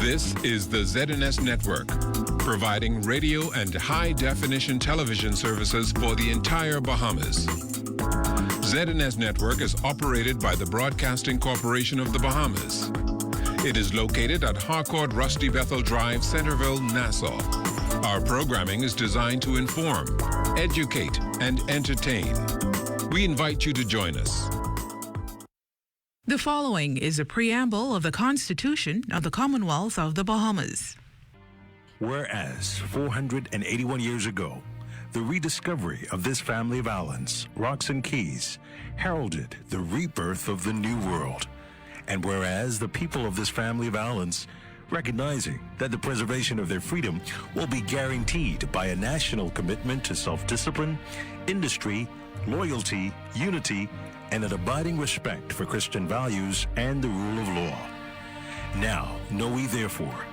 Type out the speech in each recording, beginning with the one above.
This is the ZNS Network, providing radio and high-definition television services for the entire Bahamas. ZNS Network is operated by the Broadcasting Corporation of the Bahamas. It is located at Harcourt Rusty Bethel Drive, Centerville, Nassau. Our programming is designed to inform, educate, and entertain. We invite you to join us. The following is a preamble of the Constitution of the Commonwealth of the Bahamas. Whereas 481 years ago, the rediscovery of this family of islands, rocks and keys, heralded the rebirth of the New World. And whereas the people of this family of islands, recognizing that the preservation of their freedom will be guaranteed by a national commitment to self-discipline, industry, loyalty, unity, and an abiding respect for Christian values and the rule of law. Now, know we therefore,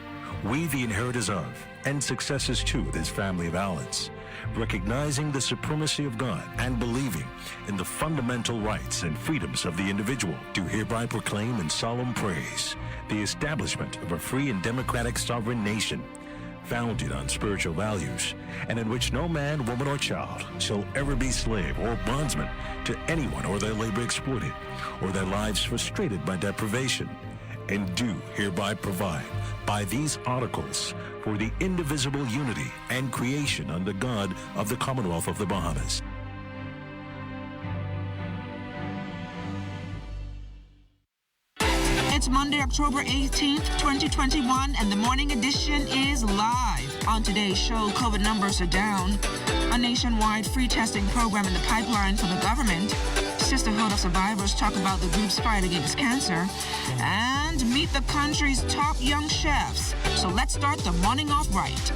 we the inheritors of and successors to this family of islands, recognizing the supremacy of God and believing in the fundamental rights and freedoms of the individual, do hereby proclaim in solemn praise the establishment of a free and democratic sovereign nation, founded on spiritual values, and in which no man, woman, or child shall ever be slave or bondsman to anyone, or their labor exploited, or their lives frustrated by deprivation, and do hereby provide by these articles for the indivisible unity and creation under God of the Commonwealth of the Bahamas. It's Monday, October 18th, 2021, and the morning edition is live. On today's show, COVID numbers are down, a nationwide free testing program in the pipeline for the government, Sisterhood of Survivors talk about the group's fight against cancer, and meet the country's top young chefs. So let's start the morning off right.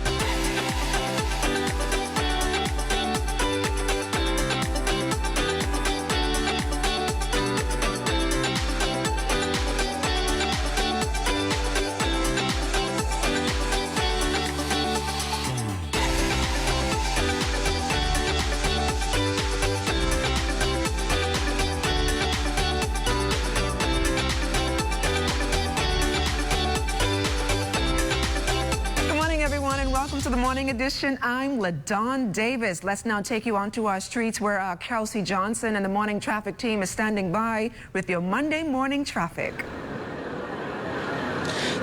To the morning edition, I'm LaDawn Davis. Let's now take you onto our streets where Kelsey Johnson and the morning traffic team is standing by with your Monday morning traffic.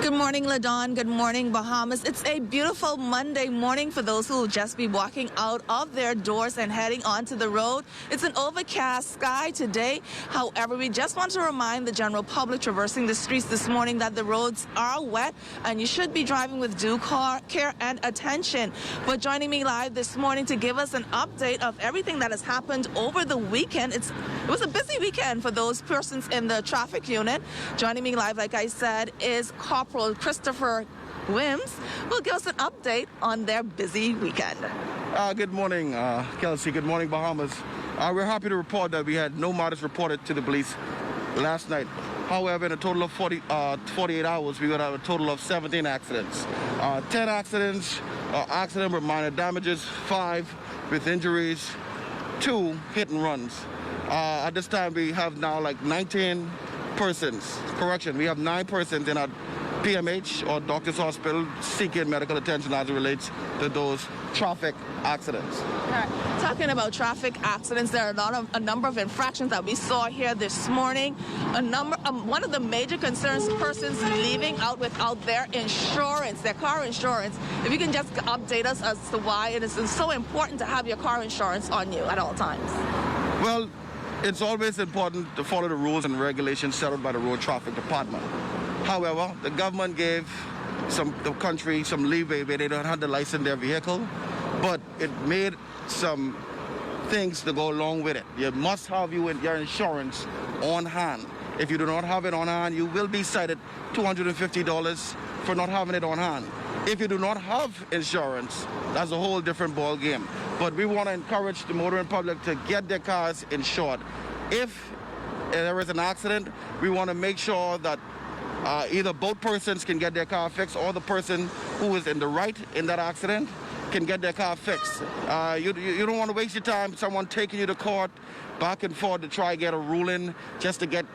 Good morning, LaDawn. Good morning, Bahamas. It's a beautiful Monday morning for those who will just be walking out of their doors and heading onto the road. It's an overcast sky today. However, we just want to remind the general public traversing the streets this morning that the roads are wet and you should be driving with due care and attention. But joining me live this morning to give us an update of everything that has happened over the weekend. It was a busy weekend for those persons in the traffic unit. Joining me live, like I said, is Corporal Christopher Wims will give us an update on their busy weekend. Good morning, Kelsey. Good morning, Bahamas. We're happy to report that we had no matters reported to the police last night. However, in a total of 48 hours, we would have a total of 17 accidents. 10 accidents, accident with minor damages, 5 with injuries, 2 hit and runs. At this time, we have now like 19 persons. Correction, we have 9 persons in our PMH or Doctor's Hospital seeking medical attention as it relates to those traffic accidents. All right. Talking about traffic accidents, there are a number of infractions that we saw here this morning. One of the major concerns, persons leaving out without their insurance, their car insurance. If you can just update us as to why it is so important to have your car insurance on you at all times. Well, it's always important to follow the rules and regulations set out by the Road Traffic Department. However, the government gave the country some leeway where they don't have to license their vehicle, but it made some things to go along with it. You must have your insurance on hand. If you do not have it on hand, you will be cited $250 for not having it on hand. If you do not have insurance, that's a whole different ball game. But we want to encourage the motoring public to get their cars insured. If there is an accident, we want to make sure that either both persons can get their car fixed or the person who is in the right in that accident can get their car fixed. You don't want to waste your time, someone taking you to court back and forth to try to get a ruling just to get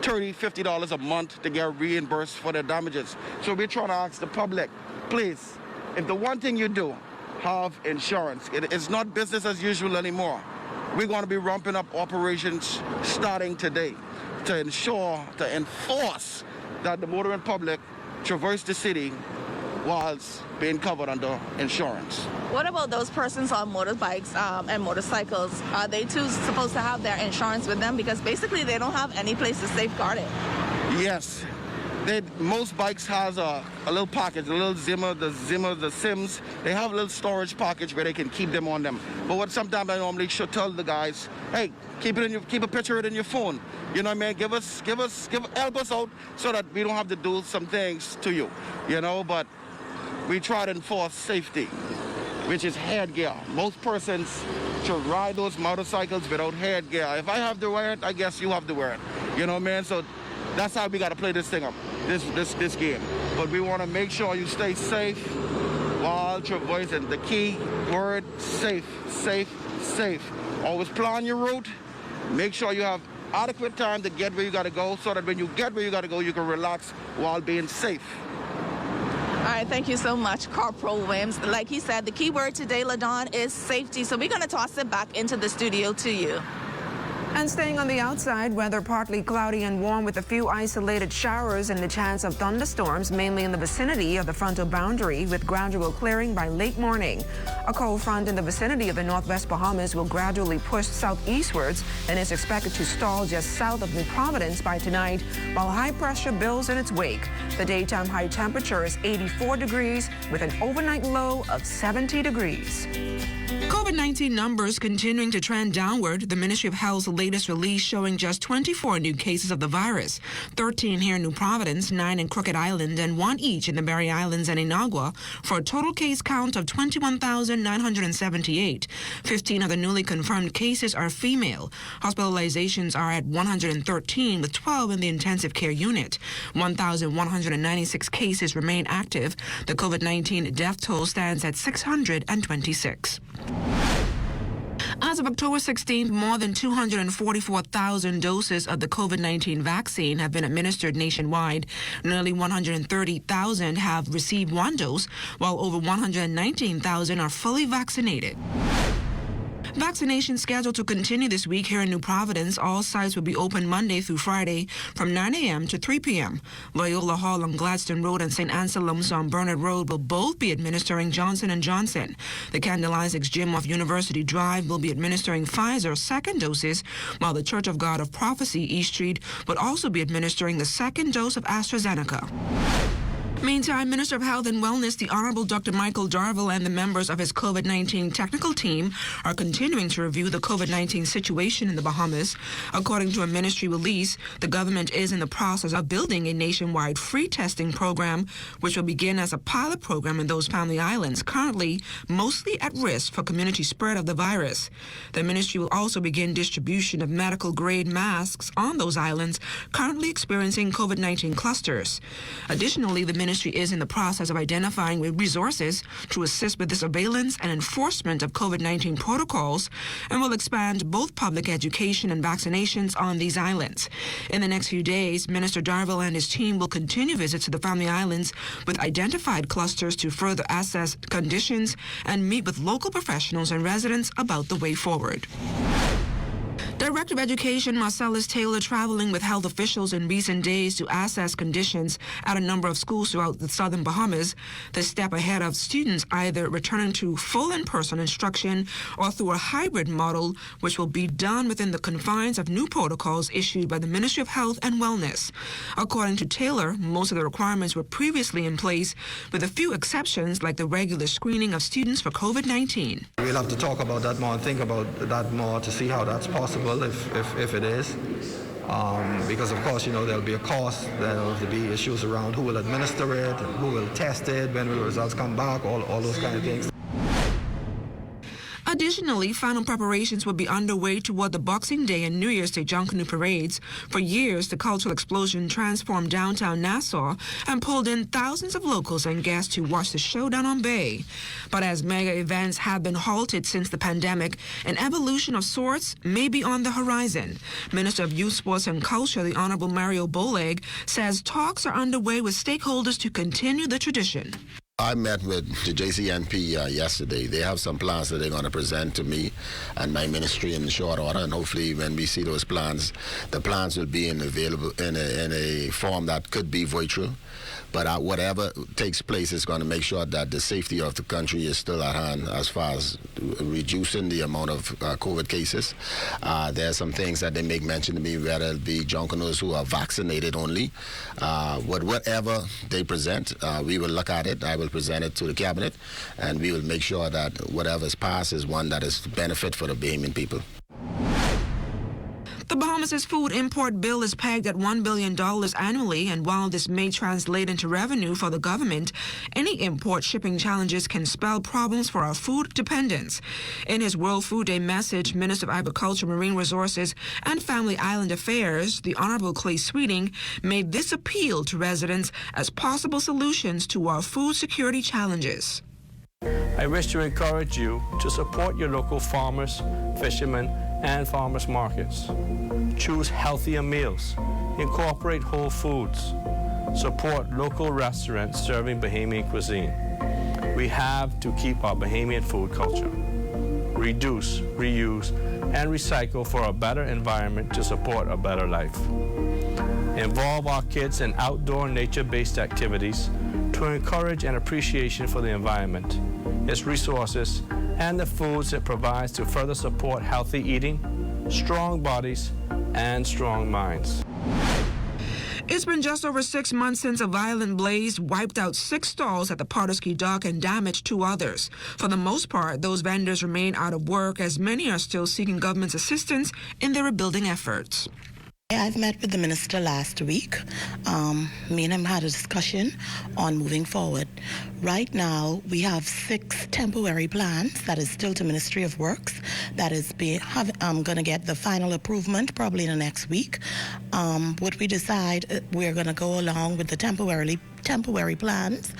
$30, $50 a month to get reimbursed for their damages. So we're trying to ask the public, please, if the one thing you do, have insurance. It's not business as usual anymore. We're going to be ramping up operations starting today to enforce that the motoring public traverse the city whilst being covered under insurance. What about those persons on motorbikes and motorcycles? Are they too supposed to have their insurance with them? Because basically they don't have any place to safeguard it. Yes. Most bikes has a little package, a little the Sims. They have a little storage package where they can keep them on them. But what sometimes I normally should tell the guys, hey, keep a picture of it in your phone. You know what I mean? help us out so that we don't have to do some things to you. You know, but we try to enforce safety, which is headgear. Most persons should ride those motorcycles without headgear. If I have to wear it, I guess you have to wear it. You know what I mean? So that's how we got to play this thing up, this game. But we want to make sure you stay safe while traversing. The key word, safe, safe, safe. Always plan your route. Make sure you have adequate time to get where you got to go so that when you get where you got to go, you can relax while being safe. All right, thank you so much, Corporal Williams. Like he said, the key word today, LaDawn, is safety. So we're going to toss it back into the studio to you. And staying on the outside, weather partly cloudy and warm with a few isolated showers and the chance of thunderstorms, mainly in the vicinity of the frontal boundary, with gradual clearing by late morning. A cold front in the vicinity of the northwest Bahamas will gradually push southeastwards and is expected to stall just south of New Providence by tonight, while high pressure builds in its wake. The daytime high temperature is 84 degrees with an overnight low of 70 degrees. COVID-19 numbers continuing to trend downward. The Ministry of Health's latest release showing just 24 new cases of the virus, 13 here in New Providence, 9 in Crooked Island, and 1 each in the Berry Islands and Inagua, for a total case count of 21,978. 15 of the newly confirmed cases are female. Hospitalizations are at 113, with 12 in the intensive care unit. 1,196 cases remain active. The COVID-19 death toll stands at 626. As of October 16th, more than 244,000 doses of the COVID-19 vaccine have been administered nationwide. Nearly 130,000 have received 1 dose, while over 119,000 are fully vaccinated. Vaccination scheduled to continue this week here in New Providence. All sites will be open Monday through Friday from 9 a.m. to 3 p.m. Loyola Hall on Gladstone Road and St. Anselm's on Burnett Road will both be administering Johnson & Johnson. The Candle Isaacs Gym off University Drive will be administering Pfizer second doses, while the Church of God of Prophecy East Street would also be administering the second dose of AstraZeneca. Meantime, Minister of Health and Wellness, the Honorable Dr. Michael Darville, and the members of his COVID-19 technical team are continuing to review the COVID-19 situation in the Bahamas. According to a ministry release, the government is in the process of building a nationwide free testing program, which will begin as a pilot program in those family islands, currently mostly at risk for community spread of the virus. The ministry will also begin distribution of medical-grade masks on those islands currently experiencing COVID-19 clusters. Additionally, the ministry is in the process of identifying resources to assist with the surveillance and enforcement of COVID-19 protocols, and will expand both public education and vaccinations on these islands. In the next few days, Minister Darville and his team will continue visits to the family islands with identified clusters to further assess conditions and meet with local professionals and residents about the way forward. Director of Education Marcellus Taylor traveling with health officials in recent days to assess conditions at a number of schools throughout the southern Bahamas. The step ahead of students either returning to full in-person instruction or through a hybrid model, which will be done within the confines of new protocols issued by the Ministry of Health and Wellness. According to Taylor, most of the requirements were previously in place, with a few exceptions like the regular screening of students for COVID-19. We'll have to talk about that more and think about that more to see how that's possible, if it is. Because of course, there'll be a cost, there'll be issues around who will administer it, who will test it, when will the results come back, all those kind of things. Additionally, Additionally, final preparations will be underway toward the Boxing Day and New Year's Day Junkanoo parades. For years, the cultural explosion transformed downtown Nassau and pulled in thousands of locals and guests to watch the showdown on Bay. But as mega events have been halted since the pandemic, an evolution of sorts may be on the horizon. Minister of Youth, Sports and Culture, the Honorable Mario Boleg, says talks are underway with stakeholders to continue the tradition. I met with the JCNP yesterday. They have some plans that they're going to present to me and my ministry in short order, and hopefully when we see those plans, the plans will be available in a form that could be virtual. But whatever takes place is going to make sure that the safety of the country is still at hand as far as reducing the amount of COVID cases. There are some things that they make mention to me, whether it be Junkanoos who are vaccinated only. Whatever they present, we will look at it. I will present it to the cabinet, and we will make sure that whatever is passed is one that is benefit for the Bahamian people. The Bahamas' food import bill is pegged at $1 billion annually, and while this may translate into revenue for the government, any import shipping challenges can spell problems for our food dependents. In his World Food Day message, Minister of Agriculture, Marine Resources and Family Island Affairs, the Honorable Clay Sweeting, made this appeal to residents as possible solutions to our food security challenges. I wish to encourage you to support your local farmers, fishermen, and farmers markets. Choose healthier meals, incorporate whole foods, support local restaurants serving Bahamian cuisine. We have to keep our Bahamian food culture. Reduce, reuse, and recycle for a better environment to support a better life. Involve our kids in outdoor nature-based activities to encourage an appreciation for the environment, its resources, and the foods it provides to further support healthy eating, strong bodies, and strong minds. It's been just over 6 months since a violent blaze wiped out 6 stalls at the Pardusky Dock and damaged 2 others. For the most part, those vendors remain out of work, as many are still seeking government's assistance in their rebuilding efforts. I've met with the minister last week. Me and him had a discussion on moving forward. Right now, we have 6 temporary plans that is still to Ministry of Works. That is going to get the final approval probably in the next week. What we decide, we're going to go along with the temporary plans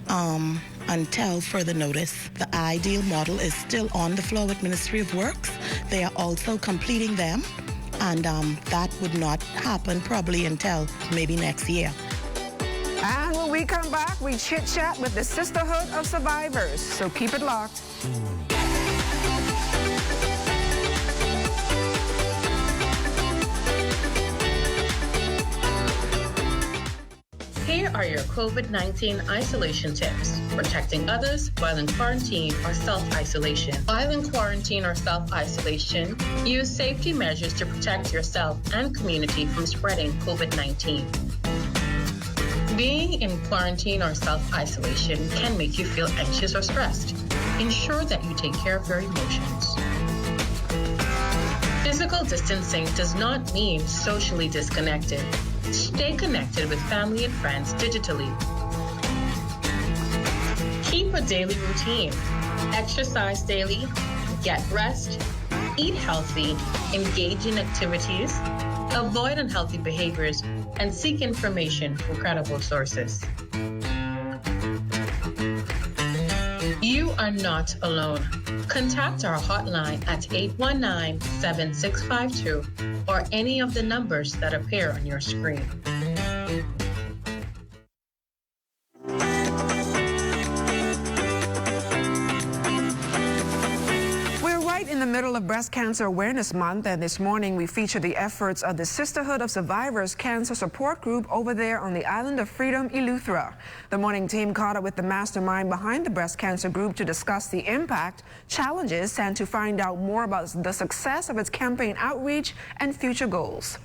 until further notice. The ideal model is still on the floor with Ministry of Works. They are also completing them. And that would not happen probably until maybe next year. And when we come back, we chit-chat with the Sisterhood of Survivors. So keep it locked. Here are your COVID-19 isolation tips. Protecting others while in quarantine or self-isolation. While in quarantine or self-isolation, use safety measures to protect yourself and community from spreading COVID-19. Being in quarantine or self-isolation can make you feel anxious or stressed. Ensure that you take care of your emotions. Physical distancing does not mean socially disconnected. Stay connected with family and friends digitally. Keep a daily routine. Exercise daily, get rest, eat healthy, engage in activities, avoid unhealthy behaviors, and seek information from credible sources. You are not alone. Contact our hotline at 819-7652 or any of the numbers that appear on your screen. In the middle of Breast Cancer Awareness Month, and this morning we feature the efforts of the Sisterhood of Survivors Cancer Support Group over there on the island of Freedom, Eleuthera. The morning team caught up with the mastermind behind the breast cancer group to discuss the impact, challenges, and to find out more about the success of its campaign outreach and future goals.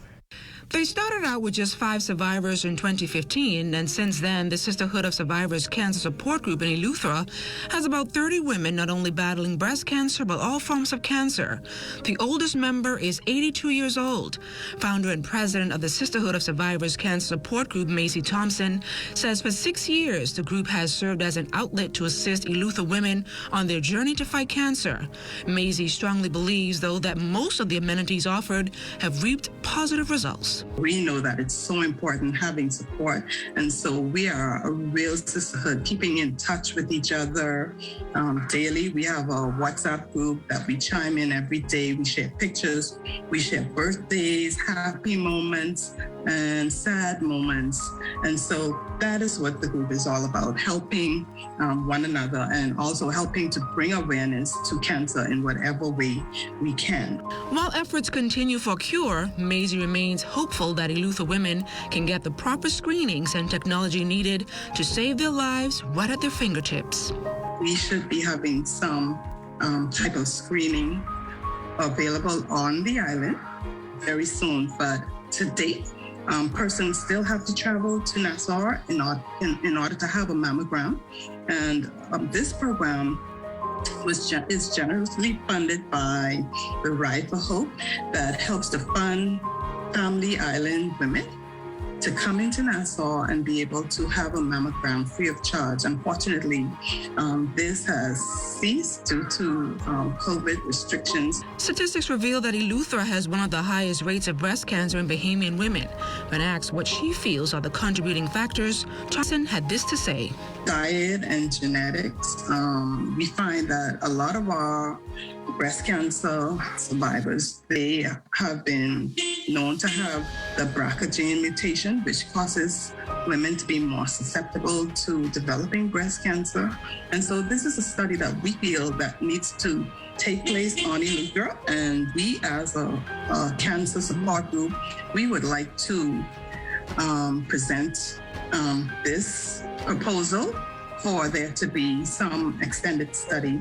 They started out with just 5 survivors in 2015, and since then, the Sisterhood of Survivors Cancer Support Group in Eleuthera has about 30 women not only battling breast cancer, but all forms of cancer. The oldest member is 82 years old. Founder and president of the Sisterhood of Survivors Cancer Support Group, Maisie Thompson, says for 6 years, the group has served as an outlet to assist Eleuthera women on their journey to fight cancer. Maisie strongly believes, though, that most of the amenities offered have reaped positive results. We know that it's so important having support, and so we are a real sisterhood, keeping in touch with each other daily. We have a WhatsApp group that we chime in every day. We share pictures, we share birthdays, happy moments, and sad moments. And so that is what the group is all about, helping one another and also helping to bring awareness to cancer in whatever way we can. While efforts continue for cure, Maisie remains hopeful that Eleuthera women can get the proper screenings and technology needed to save their lives right at their fingertips. We should be having some type of screening available on the island very soon, but to date, persons still have to travel to Nassau in order to have a mammogram. And this program is generously funded by the Ride for Hope that helps to fund Family Island women to come into Nassau and be able to have a mammogram free of charge. Unfortunately, this has ceased due to COVID restrictions. Statistics reveal that Eleuthera has one of the highest rates of breast cancer in Bahamian women. When asked what she feels are the contributing factors, Thompson had this to say. Diet and genetics. We find that a lot of our breast cancer survivors, they have been known to have the BRCA gene mutation, which causes women to be more susceptible to developing breast cancer. And so this is a study that we feel that needs to take place on Eleuthera. And we as a cancer support group, we would like to present this proposal for there to be some extended study.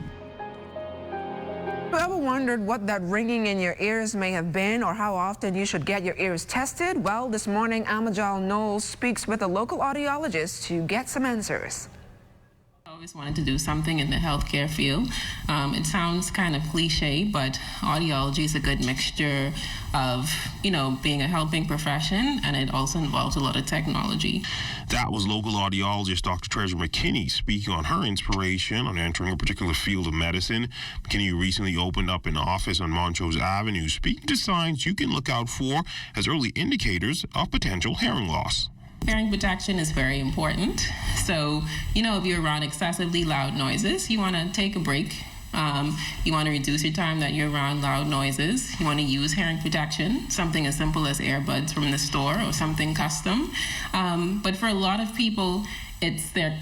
Have you ever wondered what that ringing in your ears may have been, or how often you should get your ears tested? Well, this morning, Amajal Knowles speaks with a local audiologist to get some answers. I always wanted to do something in the healthcare field. It sounds kind of cliche, but audiology is a good mixture of, being a helping profession, and it also involves a lot of technology. That was local audiologist Dr. Treasure McKinney speaking on her inspiration on entering a particular field of medicine. McKinney recently opened up an office on Montrose Avenue, speaking to signs you can look out for as early indicators of potential hearing loss. Hearing protection is very important. So, if you're around excessively loud noises, you want to take a break. You want to reduce your time that you're around loud noises. You want to use hearing protection, something as simple as earbuds from the store or something custom. But for a lot of people, it's their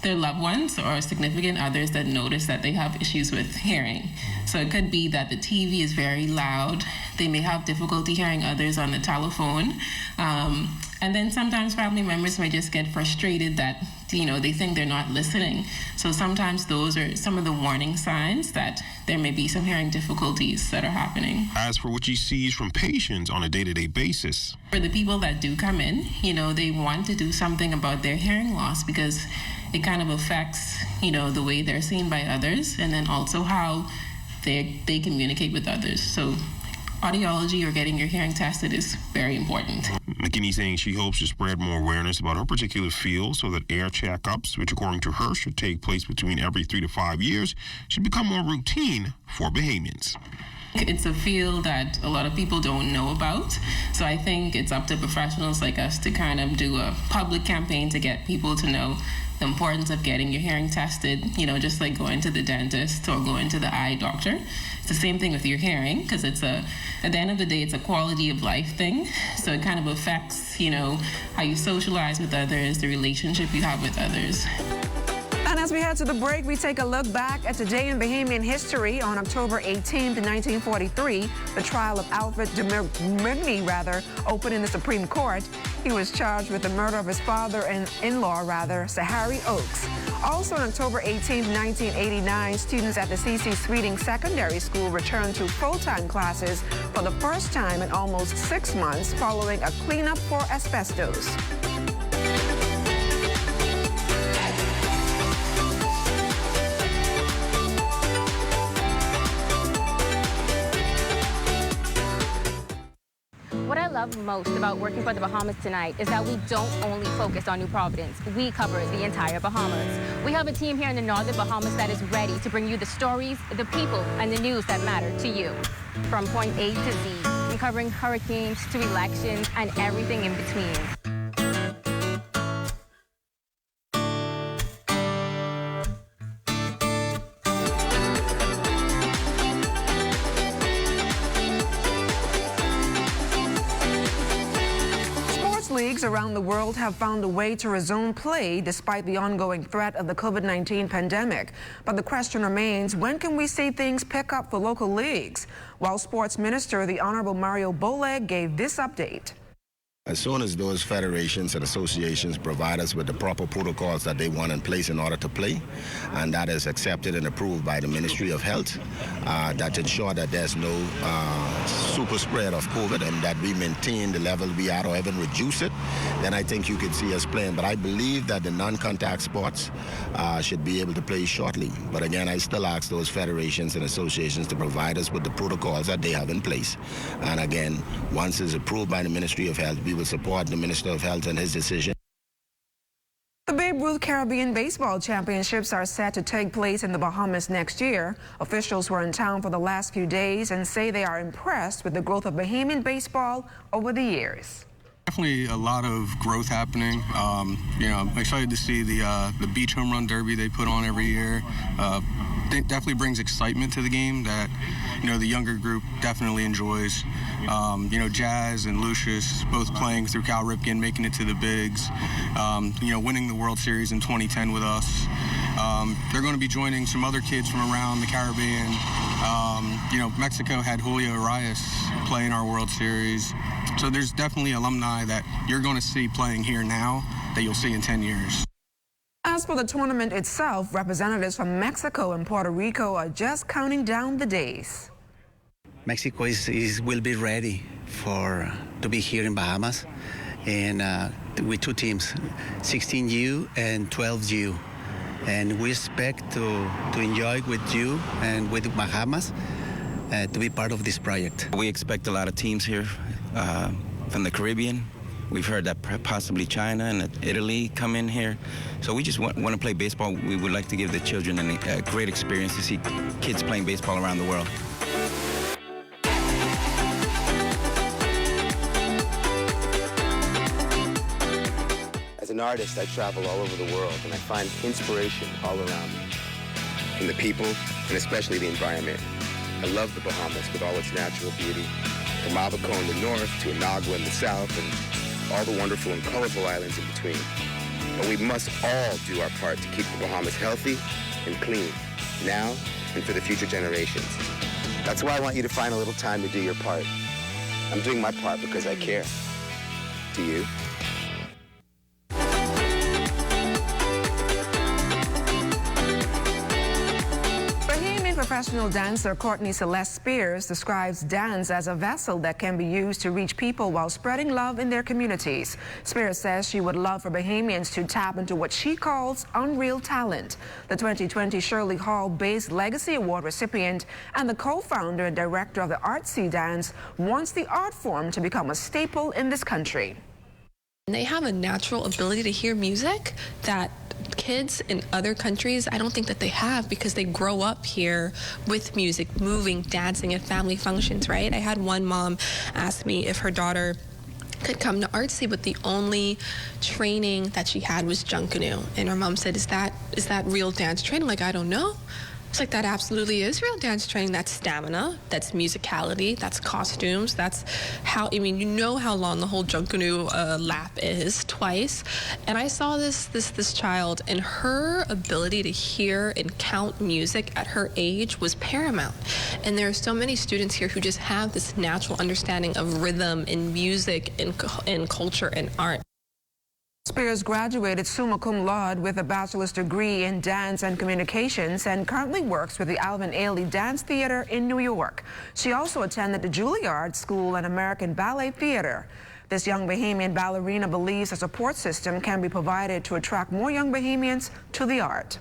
loved ones or significant others that notice that they have issues with hearing. So it could be that the TV is very loud. They may have difficulty hearing others on the telephone. And then sometimes family members may just get frustrated that, they think they're not listening. So sometimes those are some of the warning signs that there may be some hearing difficulties that are happening. As for what she sees from patients on a day-to-day basis. For the people that do come in, they want to do something about their hearing loss because it kind of affects, the way they're seen by others, and then also how they communicate with others. So audiology or getting your hearing tested is very important. McKinney saying she hopes to spread more awareness about her particular field so that ear checkups, which according to her should take place between every 3 to 5 years, should become more routine for Bahamians. It's a field that a lot of people don't know about. So I think it's up to professionals like us to kind of do a public campaign to get people to know the importance of getting your hearing tested, just like going to the dentist or going to the eye doctor. It's the same thing with your hearing, because at the end of the day, it's a quality of life thing. So it kind of affects, how you socialize with others, the relationship you have with others. And as we head to the break, we take a look back at today in Bahamian history. On October 18th, 1943, the trial of Alfred de Musny, opened in the Supreme Court. He He was charged with the murder of his father and in-law, Zahari Oaks. Also on October 18, 1989, students at the C.C. Sweeting Secondary School returned to full-time classes for the first time in almost 6 months following a cleanup for asbestos. What I love most about working for the Bahamas Tonight is that we don't only focus on New Providence. We cover the entire Bahamas. We have a team here in the Northern Bahamas that is ready to bring you the stories, the people, and the news that matter to you. From point A to Z, from covering hurricanes to elections and everything in between. Leagues around the world have found a way to resume play despite the ongoing threat of the COVID-19 pandemic. But the question remains, when can we see things pick up for local leagues? While Sports Minister, the Honorable Mario Boleg, gave this update. As soon as those federations and associations provide us with the proper protocols that they want in place in order to play, and that is accepted and approved by the Ministry of Health, that ensure that there's no super spread of COVID and that we maintain the level we are or even reduce it, then I think you could see us playing. But I believe that the non-contact sports should be able to play shortly. But again, I still ask those federations and associations to provide us with the protocols that they have in place. And again, once it's approved by the Ministry of Health, we will support the Minister of Health and his decision. The Babe Ruth Caribbean Baseball Championships are set to take place in the Bahamas next year. Officials were in town for the last few days and say they are impressed with the growth of Bahamian baseball over the years. Definitely a lot of growth happening. I'm excited to see the beach home run derby they put on every year. Definitely brings excitement to the game that the younger group definitely enjoys. Jazz and Lucius both playing through Cal Ripken, making it to the bigs. Winning the World Series in 2010 with us. They're going to be joining some other kids from around the Caribbean. Mexico had Julio Arias play in our World Series. So there's definitely alumni that you're going to see playing here now that you'll see in 10 years. As for the tournament itself, representatives from Mexico and Puerto Rico are just counting down the days. Mexico will be ready to be here in Bahamas, and with two teams, 16U and 12U. And we expect to enjoy with you and with Bahamas to be part of this project. We expect a lot of teams here from the Caribbean. We've heard that possibly China and Italy come in here. So we just want to play baseball. We would like to give the children a great experience to see kids playing baseball around the world. As an artist, I travel all over the world, and I find inspiration all around me, in the people, and especially the environment. I love the Bahamas with all its natural beauty, from Abaco in the north to Inagua in the south, and all the wonderful and colorful islands in between. But we must all do our part to keep the Bahamas healthy and clean, now and for the future generations. That's why I want you to find a little time to do your part. I'm doing my part because I care. Do you? Professional dancer Courtney Celeste Spears describes dance as a vessel that can be used to reach people while spreading love in their communities. Spears says she would love for Bahamians to tap into what she calls unreal talent. The 2020 Shirley Hall-based Legacy Award recipient and the co-founder and director of the Artsy Dance wants the art form to become a staple in this country. They have a natural ability to hear music that kids in other countries, I don't think that they have, because they grow up here with music, moving, dancing at family functions, right? I had one mom ask me if her daughter could come to Artsy, but the only training that she had was Junkanoo. And her mom said, is that real dance training? Like, I don't know. It's like that absolutely is real dance training. That's stamina, that's musicality, that's costumes, that's how, I mean, you know how long the whole Junkanoo lap is, twice. And I saw this child, and her ability to hear and count music at her age was paramount. And there are so many students here who just have this natural understanding of rhythm and music and culture and art. Spears graduated summa cum laude with a bachelor's degree in dance and communications and currently works with the Alvin Ailey Dance Theater in New York. She also attended the Juilliard School and American Ballet Theater. This young Bahamian ballerina believes a support system can be provided to attract more young Bahamians to the art.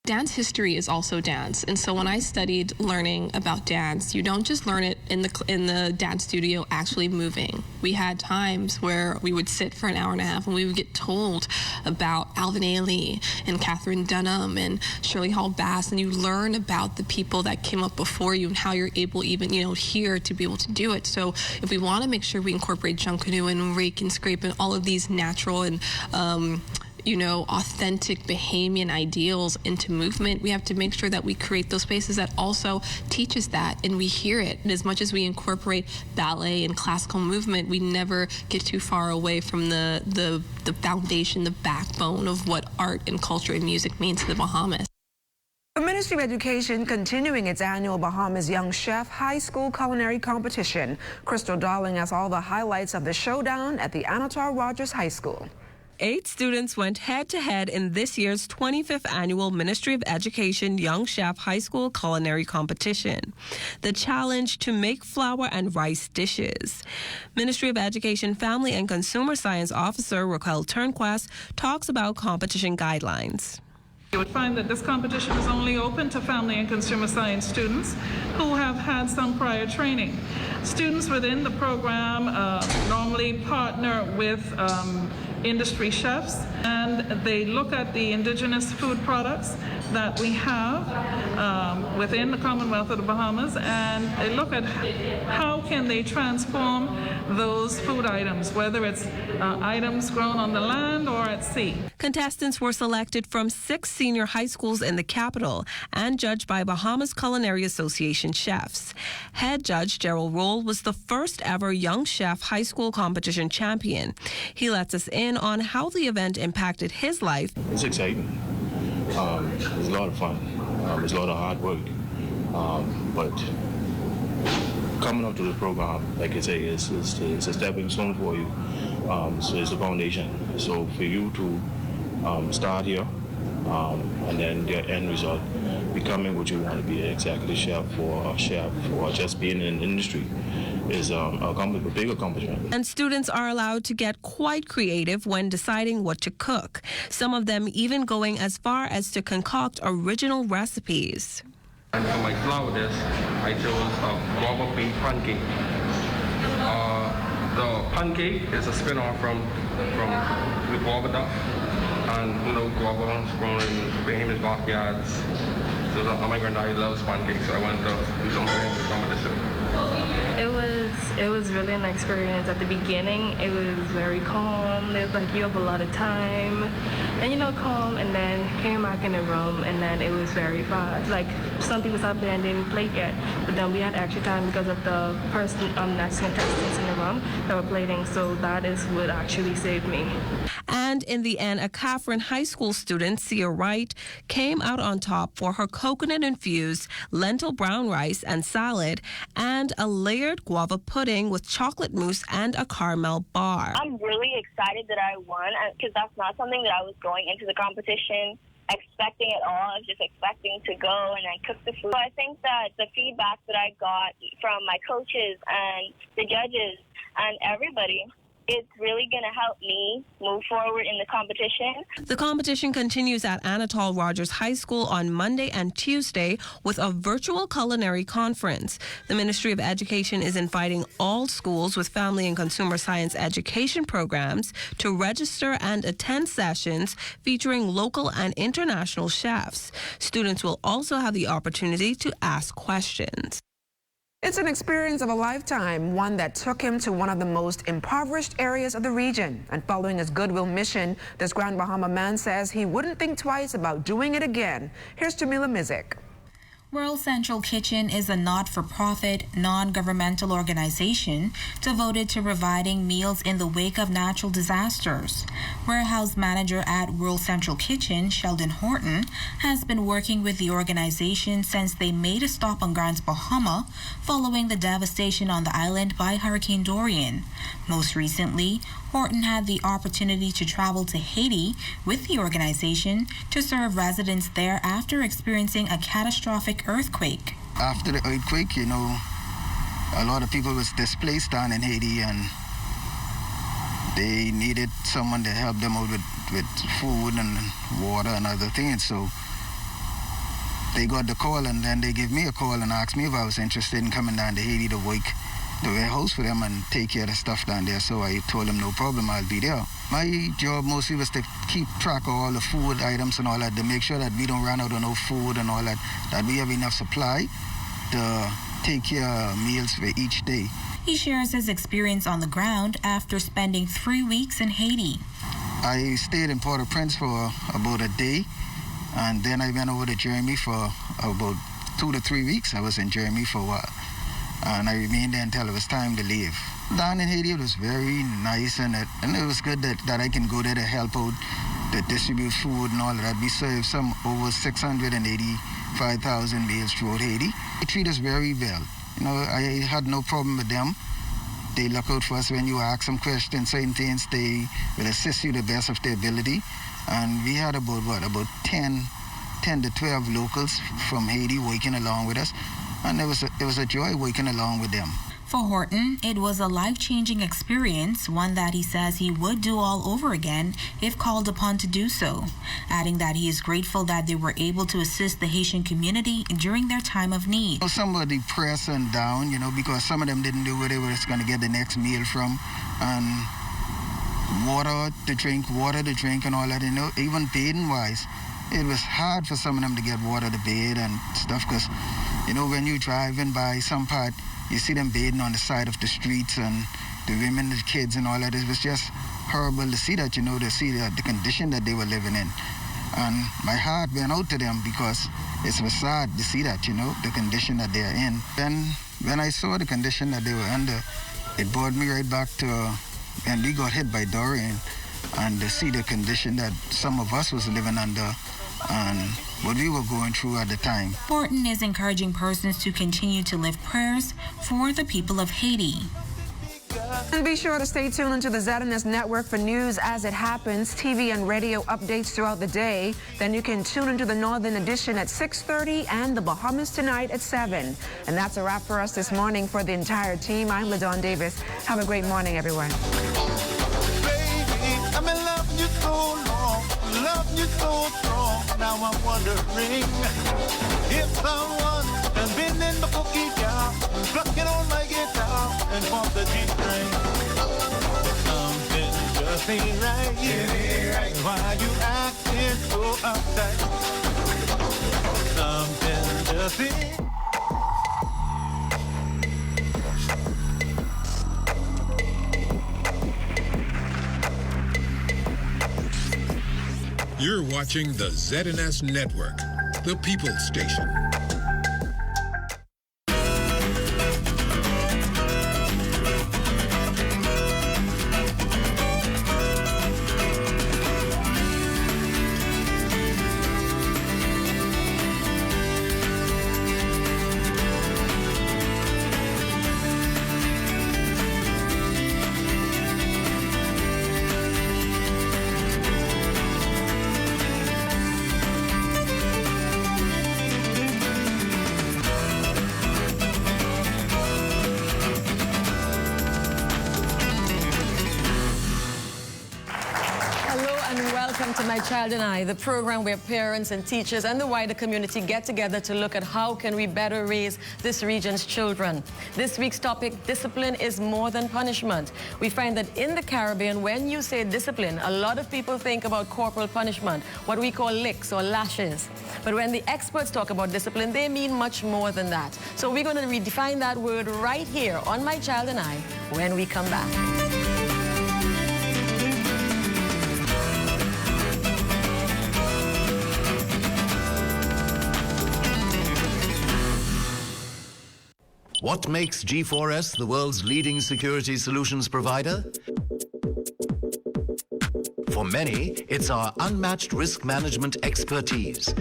Dance history is also dance, and so when I studied learning about dance, you don't just learn it in the dance studio actually moving. We had times where we would sit for an hour and a half and we would get told about Alvin Ailey and Catherine Dunham and Shirley Hall Bass, and you learn about the people that came up before you and how you're able even, here to be able to do it. So if we want to make sure we incorporate Junkanoo and rake and scrape and all of these natural and authentic Bahamian ideals into movement, we have to make sure that we create those spaces that also teach us that and we hear it. And as much as we incorporate ballet and classical movement, we never get too far away from the foundation, the backbone of what art and culture and music means to the Bahamas. The Ministry of Education continuing its annual Bahamas Young Chef High School Culinary Competition. Crystal Darling has all the highlights of the showdown at the Anatol Rogers High School. 8 students went head-to-head in this year's 25th annual Ministry of Education Young Chef High School Culinary Competition. The challenge to make flour and rice dishes. Ministry of Education Family and Consumer Science Officer Raquel Turnquest talks about competition guidelines. You would find that this competition is only open to family and consumer science students who have had some prior training. Students within the program normally partner with industry chefs, and they look at the indigenous food products that we have within the Commonwealth of the Bahamas, and they look at how can they transform those food items, whether it's items grown on the land or at sea. Contestants were selected from 6 senior high schools in the capital and judged by Bahamas Culinary Association chefs. Head judge Gerald Roll was the first ever Young Chef High School competition champion. He lets us in on how the event impacted his life. It's exciting. It's a lot of fun. It's a lot of hard work. But coming up to the program, like I say, it's a stepping stone for you. So it's a foundation. So for you to start here and then the end result, becoming what you want to be, an executive chef or just being in the industry, is a big accomplishment. And students are allowed to get quite creative when deciding what to cook, some of them even going as far as to concoct original recipes. And for my flour dish, I chose a guava bean pancake. The pancake is a spin-off from the guava duck, and guava is grown in Bahamian backyards. So my granddad loves pancakes, so I wanted to do something with some of this. It was really an experience. At the beginning, it was very calm. It was like you have a lot of time, and calm. And then came back in the room, and then it was very fast. Like some people sat there and didn't play yet, but then we had extra time because of the next contestants in the room that were plating. So that is what actually saved me. And in the end, a Catherine High School student, Sia Wright, came out on top for her coconut-infused lentil brown rice and salad and a layered guava pudding with chocolate mousse and a caramel bar. I'm really excited that I won because that's not something that I was going into the competition expecting at all. I was just expecting to go and then cook the food. So I think that the feedback that I got from my coaches and the judges and everybody, it's really going to help me move forward in the competition. The competition continues at Anatol Rogers High School on Monday and Tuesday with a virtual culinary conference. The Ministry of Education is inviting all schools with family and consumer science education programs to register and attend sessions featuring local and international chefs. Students will also have the opportunity to ask questions. It's an experience of a lifetime, one that took him to one of the most impoverished areas of the region. And following his goodwill mission, this Grand Bahama man says he wouldn't think twice about doing it again. Here's Jamila Mizik. World Central Kitchen is a not-for-profit, non-governmental organization devoted to providing meals in the wake of natural disasters. Warehouse manager at World Central Kitchen, Sheldon Horton, has been working with the organization since they made a stop on Grand Bahama following the devastation on the island by Hurricane Dorian. Most recently, Horton had the opportunity to travel to Haiti with the organization to serve residents there after experiencing a catastrophic earthquake. After the earthquake, you know, a lot of people was displaced down in Haiti, and they needed someone to help them out with food and water and other things. So they got the call, and then they gave me a call and asked me if I was interested in coming down to Haiti to work the warehouse for them and take care of the stuff down there. So I told them no problem, I'll be there. My job mostly was to keep track of all the food items and all that, to make sure that we don't run out of no food and all that, that we have enough supply to take care of meals for each day. He shares his experience on the ground after spending 3 weeks in Haiti. I stayed in Port-au-Prince for about a day, and then I went over to Jeremy for about 2 to 3 weeks. I was in Jeremy for a while, and I remained there until it was time to leave. Down in Haiti, it was very nice, and it was good that I can go there to help out, to distribute food and all of that. We served some over 685,000 meals throughout Haiti. They treat us very well. You know, I had no problem with them. They look out for us when you ask them questions, certain things. They will assist you the best of their ability. And we had about 10 to 12 locals from Haiti working along with us. And it was a joy working along with them. For Horton, it was a life-changing experience, one that he says he would do all over again if called upon to do so, adding that he is grateful that they were able to assist the Haitian community during their time of need. Some were depressed and down, you know, because some of them didn't know where they were going to get the next meal from, and water to drink and all that, you know, even bathing-wise. It was hard for some of them to get water to bathe and stuff, because, you know, when you're driving by some part, you see them bathing on the side of the streets, and the women, the kids and all that. It was just horrible to see that, you know, to see the condition that they were living in. And my heart went out to them because it was sad to see that, you know, the condition that they are in. Then when I saw the condition that they were under, it brought me right back to when we got hit by Dorian, and to see the condition that some of us was living under and what we were going through at the time. Horton is encouraging persons to continue to lift prayers for the people of Haiti. And be sure to stay tuned into the ZNS network for news as it happens, TV and radio updates throughout the day. Then you can tune into the Northern Edition at 6:30 and the Bahamas Tonight at 7. And that's a wrap for us this morning. For the entire team, I'm LaDawn Davis. Have a great morning, everyone. Baby, I've been loving you so long, loving you so strong. Now I'm wondering if someone has been in the cookie jar, plucking on my guitar and bump the G-string. Something just ain't right. Why you acting so uptight? Something just ain't. You're watching the ZNS Network, the People's Station. Welcome to My Child and I, the program where parents and teachers and the wider community get together to look at how can we better raise this region's children. This week's topic, discipline is more than punishment. We find that in the Caribbean, when you say discipline, a lot of people think about corporal punishment, what we call licks or lashes. But when the experts talk about discipline, they mean much more than that. So we're going to redefine that word right here on My Child and I when we come back. What makes G4S the world's leading security solutions provider? For many, it's our unmatched risk management expertise,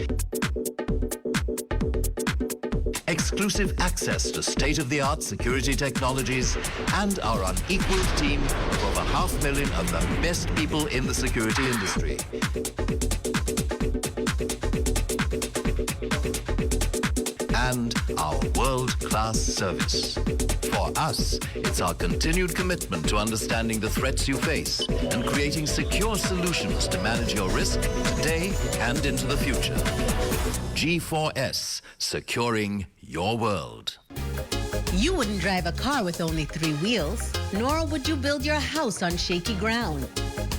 exclusive access to state-of-the-art security technologies, and our unequaled team of over 500,000 of the best people in the security industry. And our world-class service. For us, it's our continued commitment to understanding the threats you face and creating secure solutions to manage your risk today and into the future. G4S, securing your world. You wouldn't drive a car with only 3 wheels, nor would you build your house on shaky ground.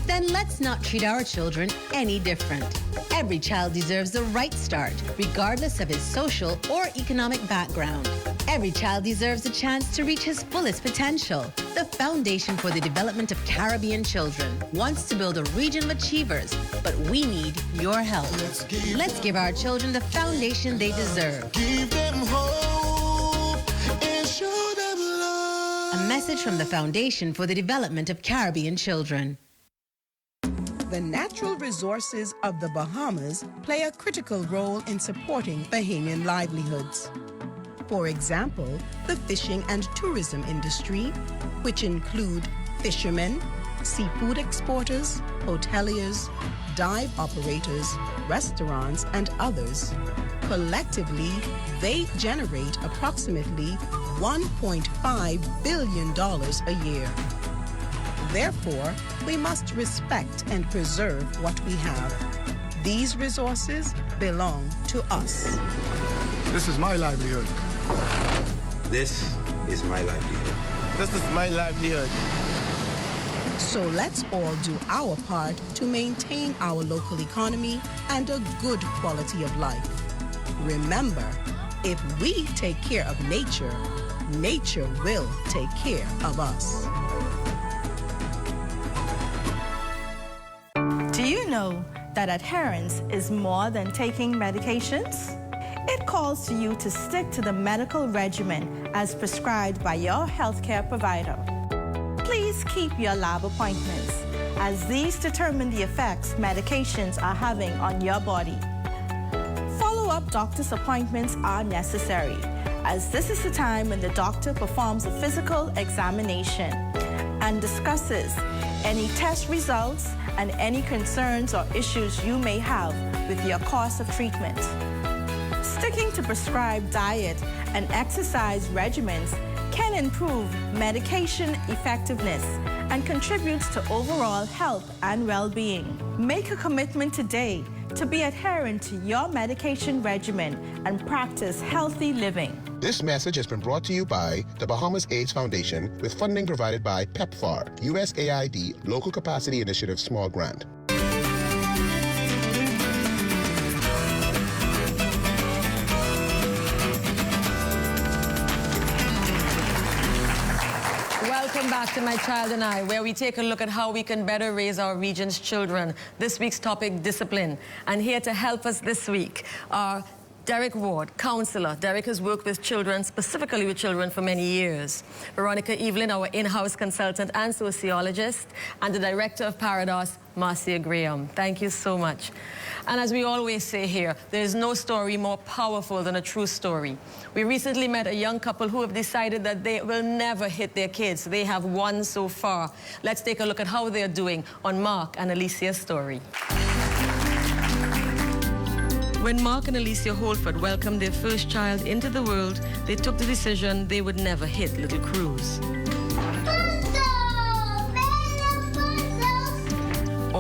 Then let's not treat our children any different. Every child deserves the right start, regardless of his social or economic background. Every child deserves a chance to reach his fullest potential. The Foundation for the Development of Caribbean Children wants to build a region of achievers, but we need your help. Let's give our children the foundation they deserve. Give them hope and show them love. A message from the Foundation for the Development of Caribbean Children. The natural resources of the Bahamas play a critical role in supporting Bahamian livelihoods. For example, the fishing and tourism industry, which include fishermen, seafood exporters, hoteliers, dive operators, restaurants, and others. Collectively, they generate approximately $1.5 billion a year. Therefore, we must respect and preserve what we have. These resources belong to us. This is my livelihood. This is my livelihood. This is my livelihood. So let's all do our part to maintain our local economy and a good quality of life. Remember, if we take care of nature, nature will take care of us. Do you know that adherence is more than taking medications? It calls to you to stick to the medical regimen as prescribed by your healthcare provider. Please keep your lab appointments, as these determine the effects medications are having on your body. Follow-up doctor's appointments are necessary, as this is the time when the doctor performs a physical examination and discusses any test results and any concerns or issues you may have with your course of treatment. Sticking to prescribed diet and exercise regimens can improve medication effectiveness and contributes to overall health and well-being. Make a commitment today to be adherent to your medication regimen and practice healthy living. This message has been brought to you by the Bahamas AIDS Foundation with funding provided by PEPFAR, USAID Local Capacity Initiative Small Grant. Welcome back to My Child and I, where we take a look at how we can better raise our region's children. This week's topic, discipline. And here to help us this week are Derek Ward, counselor. Derek has worked with children, specifically with children, for many years. Veronica Evelyn, our in-house consultant and sociologist, and the director of Parados, Marcia Graham. Thank you so much. And as we always say here, there is no story more powerful than a true story. We recently met a young couple who have decided that they will never hit their kids. They have won so far. Let's take a look at how they're doing on Mark and Alicia's story. When Mark and Alicia Holford welcomed their first child into the world, they took the decision they would never hit little Cruz.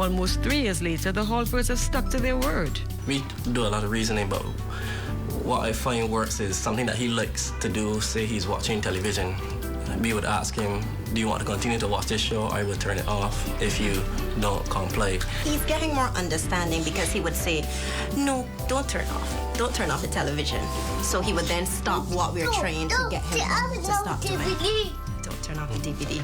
Almost 3 years later, the Halfords have stuck to their word. We do a lot of reasoning, but what I find works is something that he likes to do. Say he's watching television, we would ask him, do you want to continue to watch this show? I will turn it off if you don't comply. He's getting more understanding because he would say, no, don't turn off. Don't turn off the television. So he would then stop what we're trying to get him to stop doing. Don't turn off the DVD.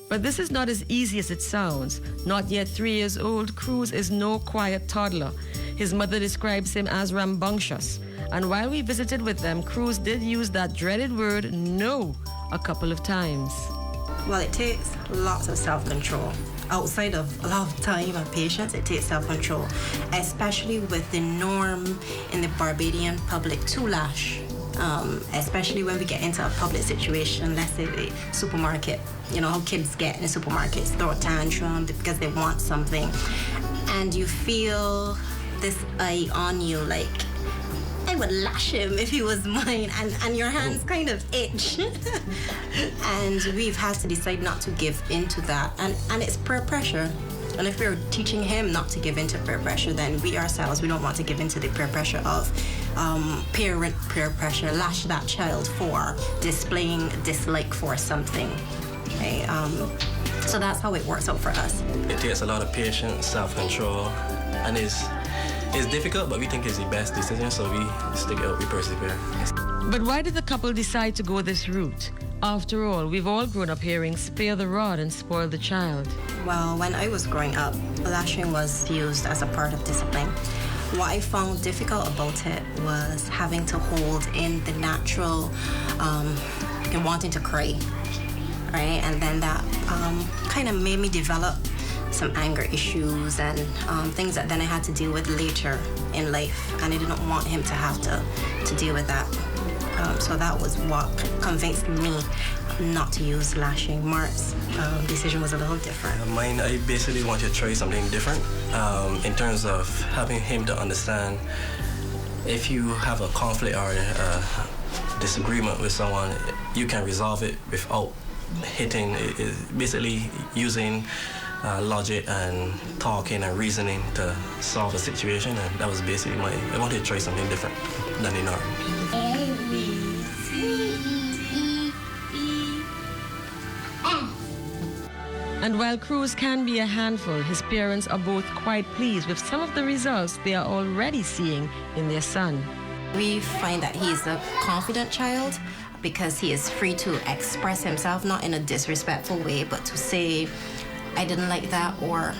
But this is not as easy as it sounds. Not yet 3 years old, Cruz is no quiet toddler. His mother describes him as rambunctious. And while we visited with them, Cruz did use that dreaded word, no, a couple of times. Well, it takes lots of self-control. Outside of a lot of time and patience, it takes self-control, especially with the norm in the Barbadian public to lash, especially when we get into a public situation, let's say the supermarket. You know how kids get in the supermarkets, throw a tantrum because they want something. And you feel this eye on you like, I would lash him if he was mine, and your hands kind of itch. And we've had to decide not to give into that, and it's peer pressure. And if we're teaching him not to give into peer pressure, then we ourselves, we don't want to give into the peer pressure of parent peer pressure, lash that child for displaying dislike for something. Okay? So that's how it works out for us. It takes a lot of patience, self-control, and it's difficult, but we think it's the best decision, so we stick it out, we persevere. But why did the couple decide to go this route? After all, we've all grown up hearing spare the rod and spoil the child. Well, when I was growing up, lashing was used as a part of discipline. What I found difficult about it was having to hold in the natural wanting to cry, right? And then that kind of made me develop some anger issues and things that then I had to deal with later in life, and I didn't want him to have to deal with that. So that was what convinced me not to use lashing. Mark's decision was a little different. Mine, I basically wanted to try something different in terms of having him to understand if you have a conflict or a disagreement with someone, you can resolve it without hitting. Basically using logic and talking and reasoning to solve a situation, and that was basically I wanted to try something different than the norm. A, B, C, D, E, F. And while Cruz can be a handful, his parents are both quite pleased with some of the results they are already seeing in their son. We find that he is a confident child because he is free to express himself, not in a disrespectful way, but to say, I didn't like that, or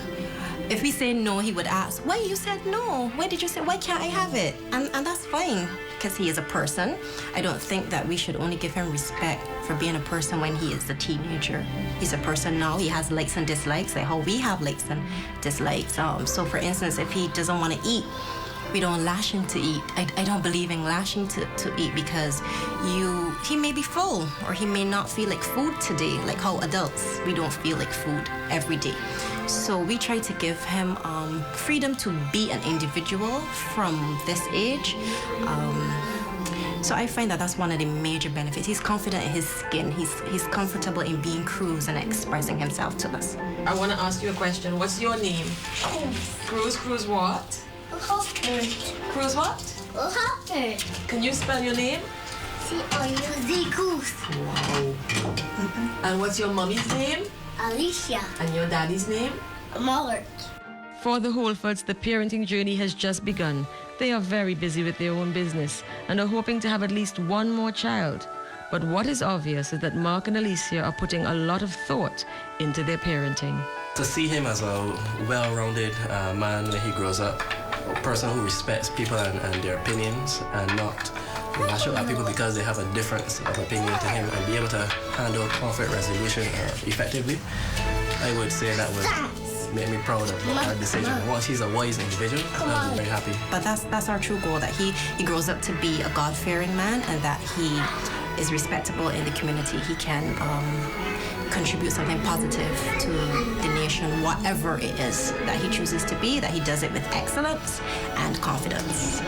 if we say no, he would ask, why you said no? Why did you say, why can't I have it? And that's fine, because he is a person. I don't think that we should only give him respect for being a person when he is a teenager. He's a person now, he has likes and dislikes, like how we have likes and dislikes. So for instance, if he doesn't want to eat, we don't lash him to eat. I don't believe in lashing to eat because he may be full or he may not feel like food today, like how adults, we don't feel like food every day. So we try to give him freedom to be an individual from this age. So I find that that's one of the major benefits. He's confident in his skin. He's comfortable in being Cruz and expressing himself to us. I want to ask you a question. What's your name? Cruz. Cruz what? Cruz what? Can you spell your name? C-O-U-Z, Cruz. Wow. And what's your mommy's name? Alicia. And your daddy's name? Mallard. For the Halfords, the parenting journey has just begun. They are very busy with their own business and are hoping to have at least one more child. But what is obvious is that Mark and Alicia are putting a lot of thought into their parenting. To see him as a well-rounded man when he grows up, a person who respects people and their opinions and not lash out at people because they have a difference of opinion to him, and be able to handle conflict resolution effectively, I would say that would make me proud of our decision. Once he's a wise individual, I'll be very happy. But that's our true goal, that he grows up to be a God-fearing man and that he is respectable in the community. He can contribute something positive to the nation, whatever it is that he chooses to be, that he does it with excellence and confidence.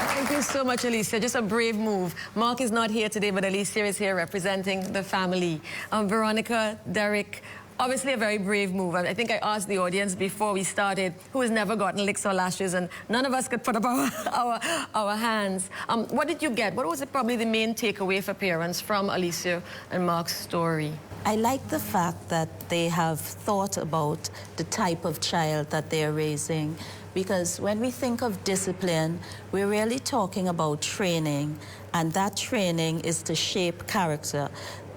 Thank you so much, Alicia. Just a brave move. Mark is not here today, but Alicia is here representing the family. Veronica, Derek, obviously a very brave move. I think I asked the audience before we started who has never gotten licks or lashes, and none of us could put up our hands. What did you get? What was probably the main takeaway for parents from Alicia and Mark's story? I like the fact that they have thought about the type of child that they're raising, because when we think of discipline, we're really talking about training, and that training is to shape character.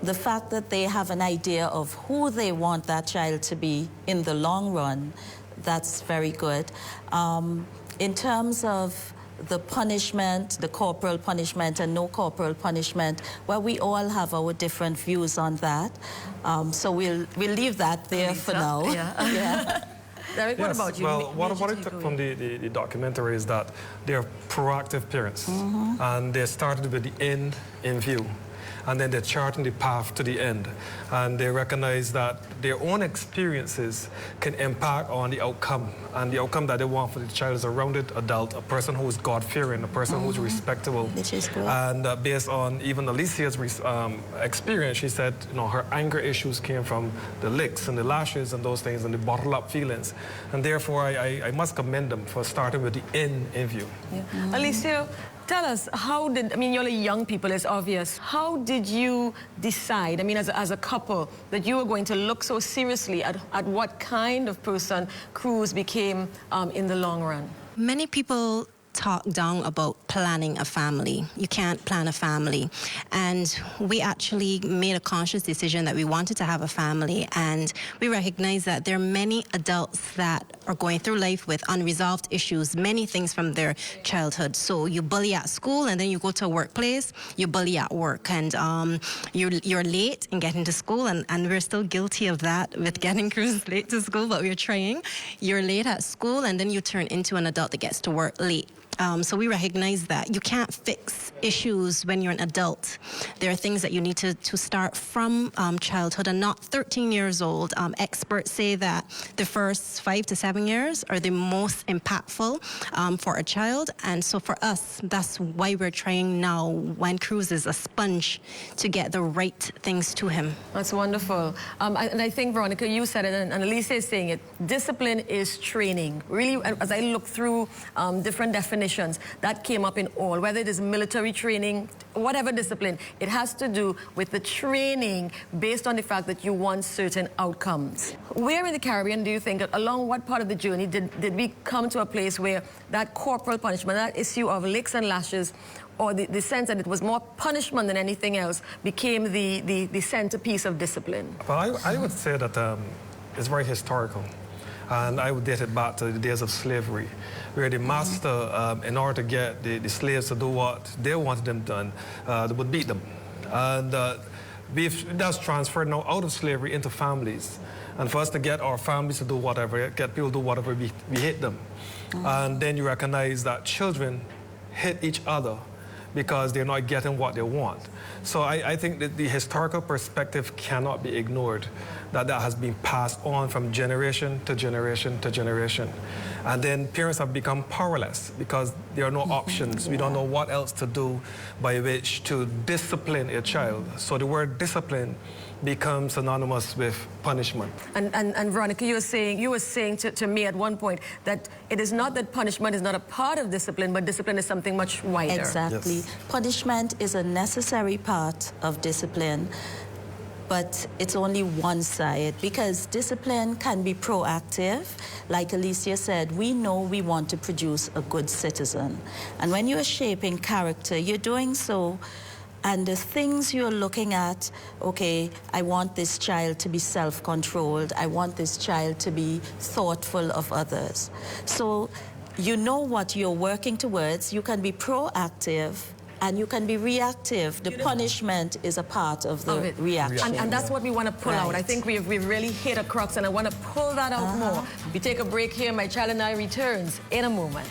The fact that they have an idea of who they want that child to be in the long run, that's very good. In terms of the punishment, the corporal punishment and no corporal punishment, well, we all have our different views on that. So we'll leave that there for now. Yeah. Yeah. Derek, what about you? Well, what I took from the documentary is that they're proactive parents, and they started with the end in view. And then they're charting the path to the end. And they recognize that their own experiences can impact on the outcome. And the outcome that they want for the child is a rounded adult, a person who is God-fearing, a person who's respectable. Which is good. And based on even Alicia's experience, she said, you know, her anger issues came from the licks and the lashes and those things and the bottled-up feelings. And therefore, I must commend them for starting with the end in view. Yeah. Alicia, tell us, how did, I mean, you're young people, it's obvious. How did you decide, I mean, as a couple, that you were going to look so seriously at what kind of person Cruz became in the long run? Many people talk down about planning a family. You can't plan a family. And we actually made a conscious decision that we wanted to have a family, and we recognize that there are many adults that are going through life with unresolved issues, many things from their childhood. So you bully at school, and then you go to a workplace, you bully at work, and you're late in getting to school, and we're still guilty of that with getting Cruz late to school, but we're trying. You're late at school, and then you turn into an adult that gets to work late. So we recognize that you can't fix issues when you're an adult. There are things that you need to start from childhood and not 13 years old. Experts say that the first 5 to 7 years are the most impactful for a child. And so for us, that's why we're trying now, when Cruz is a sponge, to get the right things to him. That's wonderful. And I think, Veronica, you said it, and Alicia is saying it, discipline is training. Really, as I look through different definitions, that came up in all, whether it is military training, whatever discipline, it has to do with the training based on the fact that you want certain outcomes. Where in the Caribbean do you think, along what part of the journey did we come to a place where that corporal punishment, that issue of licks and lashes, or the sense that it was more punishment than anything else, became the centerpiece of discipline? Well, I would say that it's very historical. And I would date it back to the days of slavery, where the master, in order to get the slaves to do what they wanted them done, they would beat them. And that's transferred now out of slavery into families. And for us to get our families to do whatever, get people to do whatever, we hit them. And then you recognize that children hit each other because they're not getting what they want. So I think that the historical perspective cannot be ignored, that has been passed on from generation to generation to generation. And then parents have become powerless because there are no options. We don't know what else to do by which to discipline a child. So the word discipline becomes synonymous with punishment. And Veronica, you were saying to me at one point that it is not that punishment is not a part of discipline, but discipline is something much wider. Exactly. Yes. Punishment is a necessary part of discipline, but it's only one side, because discipline can be proactive. Like Alicia said, we know we want to produce a good citizen. And when you're shaping character, you're doing so, and the things you're looking at, okay, I want this child to be self-controlled. I want this child to be thoughtful of others. So you know what you're working towards. You can be proactive and you can be reactive. The punishment is a part of the reaction. And that's what we want to pull out. I think we've really hit a crux, and I want to pull that out more. We take a break here. My child and I returns in a moment.